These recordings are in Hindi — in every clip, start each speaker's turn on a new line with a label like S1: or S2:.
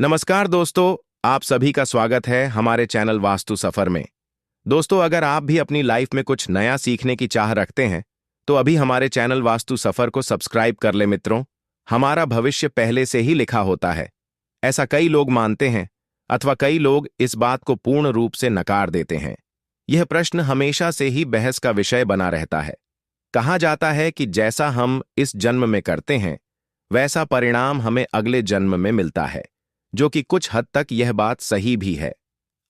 S1: नमस्कार दोस्तों, आप सभी का स्वागत है हमारे चैनल वास्तु सफर में। दोस्तों, अगर आप भी अपनी लाइफ में कुछ नया सीखने की चाह रखते हैं तो अभी हमारे चैनल वास्तु सफर को सब्सक्राइब कर ले मित्रों। हमारा भविष्य पहले से ही लिखा होता है, ऐसा कई लोग मानते हैं अथवा कई लोग इस बात को पूर्ण रूप से नकार देते हैं। यह प्रश्न हमेशा से ही बहस का विषय बना रहता है। कहा जाता है कि जैसा हम इस जन्म में करते हैं वैसा परिणाम हमें अगले जन्म में मिलता है, जो कि कुछ हद तक यह बात सही भी है।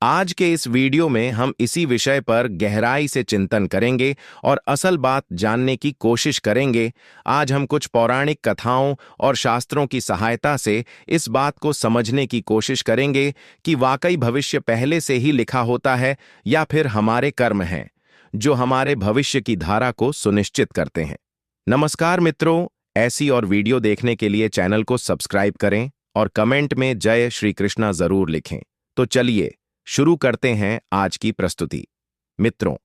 S1: आज के इस वीडियो में हम इसी विषय पर गहराई से चिंतन करेंगे और असल बात जानने की कोशिश करेंगे। आज हम कुछ पौराणिक कथाओं और शास्त्रों की सहायता से इस बात को समझने की कोशिश करेंगे कि वाकई भविष्य पहले से ही लिखा होता है या फिर हमारे कर्म हैं जो हमारे भविष्य की धारा को सुनिश्चित करते हैं। नमस्कार मित्रों, ऐसी और वीडियो देखने के लिए चैनल को सब्सक्राइब करें और कमेंट में जय श्री कृष्णा जरूर लिखें। तो चलिए शुरू करते हैं आज की प्रस्तुति। मित्रों,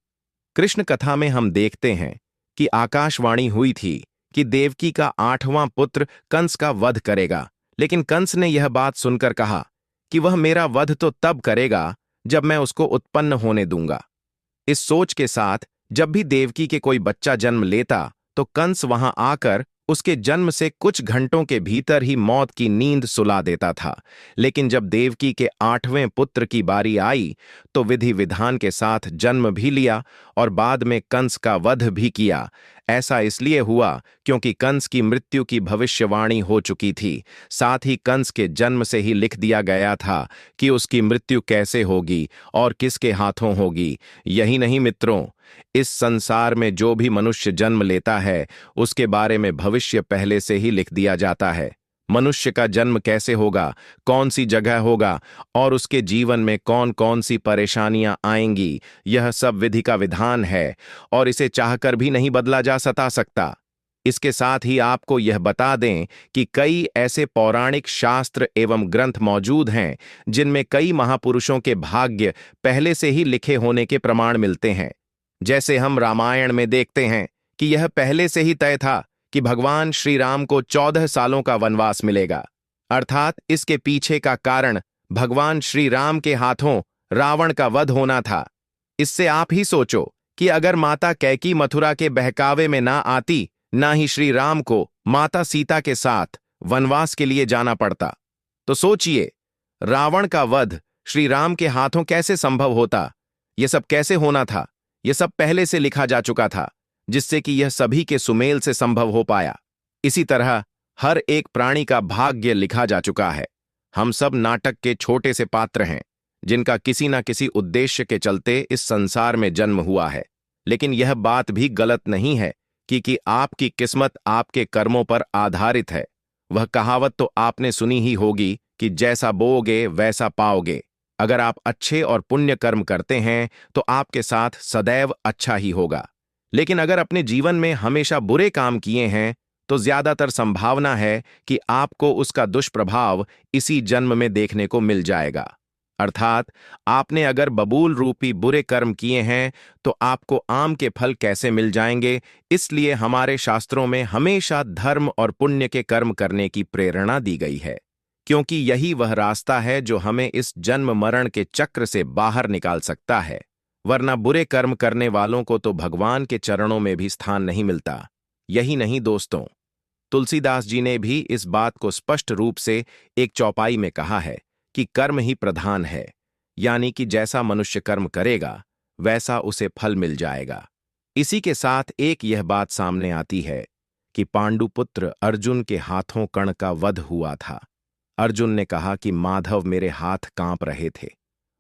S1: कृष्ण कथा में हम देखते हैं कि आकाशवाणी हुई थी कि देवकी का 8वां पुत्र कंस का वध करेगा, लेकिन कंस ने यह बात सुनकर कहा कि वह मेरा वध तो तब करेगा जब मैं उसको उत्पन्न होने दूंगा। इस सोच के साथ जब भी देवकी के कोई बच्चा जन्म लेता तो कंस वहां आकर उसके जन्म से कुछ घंटों के भीतर ही मौत की नींद सुला देता था। लेकिन जब देवकी के 8वें पुत्र की बारी आई तो विधि विधान के साथ जन्म भी लिया और बाद में कंस का वध भी किया। ऐसा इसलिए हुआ क्योंकि कंस की मृत्यु की भविष्यवाणी हो चुकी थी। साथ ही कंस के जन्म से ही लिख दिया गया था कि उसकी मृत्यु कैसे होगी और किसके हाथों होगी। यही नहीं मित्रों, इस संसार में जो भी मनुष्य जन्म लेता है उसके बारे में भविष्य पहले से ही लिख दिया जाता है। मनुष्य का जन्म कैसे होगा, कौन सी जगह होगा और उसके जीवन में कौन कौन सी परेशानियां आएंगी, यह सब विधि का विधान है और इसे चाहकर भी नहीं बदला जा सकता। इसके साथ ही आपको यह बता दें कि कई ऐसे पौराणिक शास्त्र एवं ग्रंथ मौजूद हैं जिनमें कई महापुरुषों के भाग्य पहले से ही लिखे होने के प्रमाण मिलते हैं। जैसे हम रामायण में देखते हैं कि यह पहले से ही तय था कि भगवान श्री राम को 14 सालों का वनवास मिलेगा। अर्थात इसके पीछे का कारण भगवान श्री राम के हाथों रावण का वध होना था। इससे आप ही सोचो कि अगर माता कैकी मथुरा के बहकावे में ना आती, ना ही श्री राम को माता सीता के साथ वनवास के लिए जाना पड़ता, तो सोचिए रावण का वध श्री राम के हाथों कैसे संभव होता। यह सब कैसे होना था, यह सब पहले से लिखा जा चुका था, जिससे कि यह सभी के सुमेल से संभव हो पाया। इसी तरह हर एक प्राणी का भाग्य लिखा जा चुका है। हम सब नाटक के छोटे से पात्र हैं जिनका किसी न किसी उद्देश्य के चलते इस संसार में जन्म हुआ है। लेकिन यह बात भी गलत नहीं है कि आपकी किस्मत आपके कर्मों पर आधारित है। वह कहावत तो आपने सुनी ही होगी कि जैसा बोओगे वैसा पाओगे। अगर आप अच्छे और पुण्य कर्म करते हैं तो आपके साथ सदैव अच्छा ही होगा। लेकिन अगर अपने जीवन में हमेशा बुरे काम किए हैं तो ज्यादातर संभावना है कि आपको उसका दुष्प्रभाव इसी जन्म में देखने को मिल जाएगा। अर्थात आपने अगर बबूल रूपी बुरे कर्म किए हैं तो आपको आम के फल कैसे मिल जाएंगे। इसलिए हमारे शास्त्रों में हमेशा धर्म और पुण्य के कर्म करने की प्रेरणा दी गई है, क्योंकि यही वह रास्ता है जो हमें इस जन्म मरण के चक्र से बाहर निकाल सकता है। वरना बुरे कर्म करने वालों को तो भगवान के चरणों में भी स्थान नहीं मिलता। यही नहीं दोस्तों, तुलसीदास जी ने भी इस बात को स्पष्ट रूप से एक चौपाई में कहा है कि कर्म ही प्रधान है, यानी कि जैसा मनुष्य कर्म करेगा वैसा उसे फल मिल जाएगा। इसी के साथ एक यह बात सामने आती है कि पांडुपुत्र अर्जुन के हाथों कर्ण का वध हुआ था। अर्जुन ने कहा कि माधव मेरे हाथ कांप रहे थे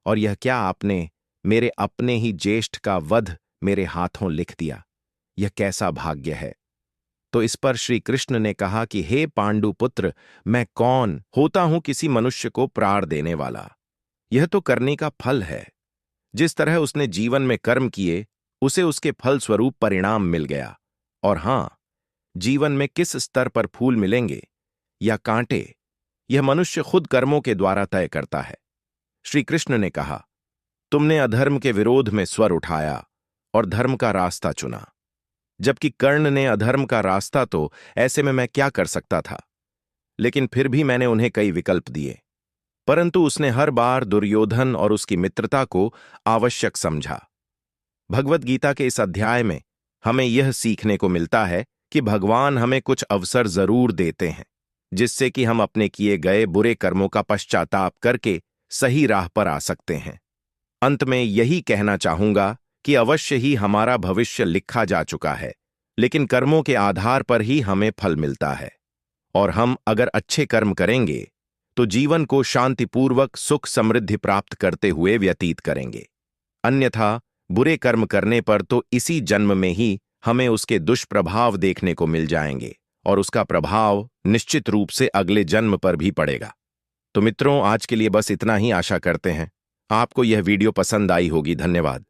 S1: और यह क्या आपने मेरे अपने ही ज्येष्ठ का वध मेरे हाथों लिख दिया, यह कैसा भाग्य है। तो इस पर श्री कृष्ण ने कहा कि हे पांडुपुत्र, मैं कौन होता हूं किसी मनुष्य को प्राण देने वाला। यह तो करने का फल है। जिस तरह उसने जीवन में कर्म किए उसे उसके फल स्वरूप परिणाम मिल गया। और हां, जीवन में किस स्तर पर फूल मिलेंगे या कांटे, यह मनुष्य खुद कर्मों के द्वारा तय करता है। श्री कृष्ण ने कहा, तुमने अधर्म के विरोध में स्वर उठाया और धर्म का रास्ता चुना, जबकि कर्ण ने अधर्म का रास्ता, तो ऐसे में मैं क्या कर सकता था। लेकिन फिर भी मैंने उन्हें कई विकल्प दिए। परंतु उसने हर बार दुर्योधन और उसकी मित्रता को आवश्यक समझा। भगवद गीता के इस अध्याय में हमें यह सीखने को मिलता है कि भगवान हमें कुछ अवसर जरूर देते हैं, जिससे कि हम अपने किए गए बुरे कर्मों का पश्चाताप करके सही राह पर आ सकते हैं। अंत में यही कहना चाहूंगा कि अवश्य ही हमारा भविष्य लिखा जा चुका है, लेकिन कर्मों के आधार पर ही हमें फल मिलता है। और हम अगर अच्छे कर्म करेंगे तो जीवन को शांतिपूर्वक सुख समृद्धि प्राप्त करते हुए व्यतीत करेंगे। अन्यथा बुरे कर्म करने पर तो इसी जन्म में ही हमें उसके दुष्प्रभाव देखने को मिल जाएंगे और उसका प्रभाव निश्चित रूप से अगले जन्म पर भी पड़ेगा। तो मित्रों, आज के लिए बस इतना ही। आशा करते हैं आपको यह वीडियो पसंद आई होगी। धन्यवाद।